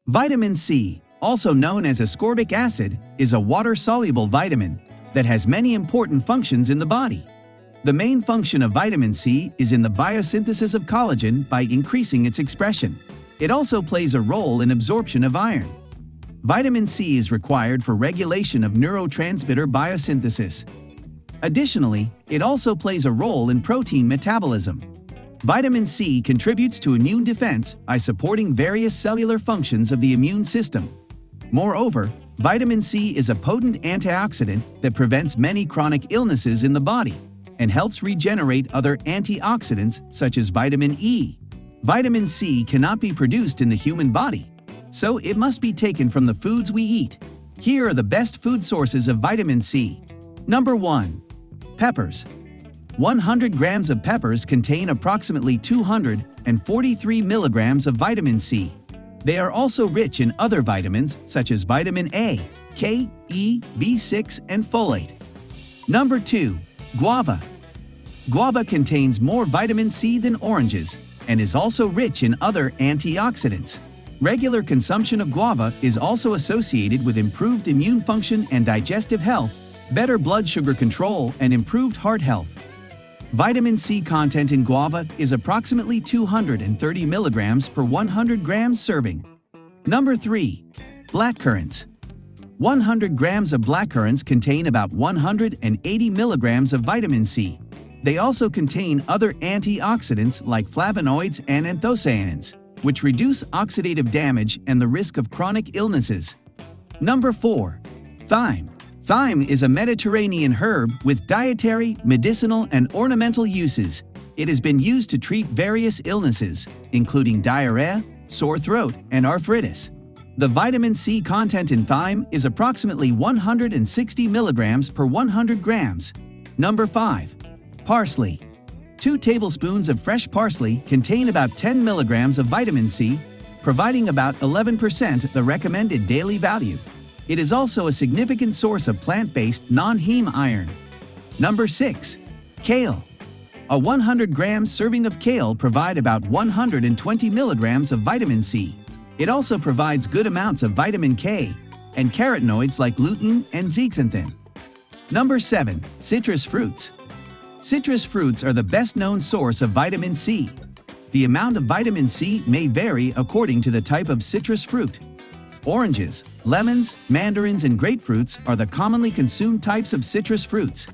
Vitamin C, also known as ascorbic acid, is a water-soluble vitamin that has many important functions in the body. The main function of vitamin C is in the biosynthesis of collagen by increasing its expression. It also plays a role in absorption of iron. Vitamin C is required for regulation of neurotransmitter biosynthesis. Additionally, it also plays a role in protein metabolism. Vitamin C contributes to immune defense by supporting various cellular functions of the immune system. Moreover, vitamin C is a potent antioxidant that prevents many chronic illnesses in the body and helps regenerate other antioxidants such as vitamin E. Vitamin C cannot be produced in the human body, so it must be taken from the foods we eat. Here are the best food sources of vitamin C. Number 1. Peppers. 100 grams of peppers contain approximately 243 milligrams of vitamin C. They are also rich in other vitamins such as vitamin A, K, E, B6, and folate. Number 2. Guava. Guava contains more vitamin C than oranges and is also rich in other antioxidants. Regular consumption of guava is also associated with improved immune function and digestive health, better blood sugar control, and improved heart health. Vitamin C content in guava is approximately 230 milligrams per 100 grams serving. Number 3. Blackcurrants. 100 grams of blackcurrants contain about 180 milligrams of vitamin C. They also contain other antioxidants like flavonoids and anthocyanins, which reduce oxidative damage and the risk of chronic illnesses. Number 4. Thyme. Thyme is a Mediterranean herb with dietary, medicinal, and ornamental uses. It has been used to treat various illnesses, including diarrhea, sore throat, and arthritis. The vitamin C content in thyme is approximately 160 milligrams per 100 grams. Number 5. Parsley. 2 tablespoons of fresh parsley contain about 10 milligrams of vitamin C, providing about 11% the recommended daily value. It is also a significant source of plant-based non-heme iron. Number 6. Kale. A 100-gram serving of kale provide about 120 milligrams of vitamin C. It also provides good amounts of vitamin K and carotenoids like lutein and zeaxanthin. Number 7. Citrus fruits. Citrus fruits are the best-known source of vitamin C. The amount of vitamin C may vary according to the type of citrus fruit. Oranges, lemons, mandarins, and grapefruits are the commonly consumed types of citrus fruits.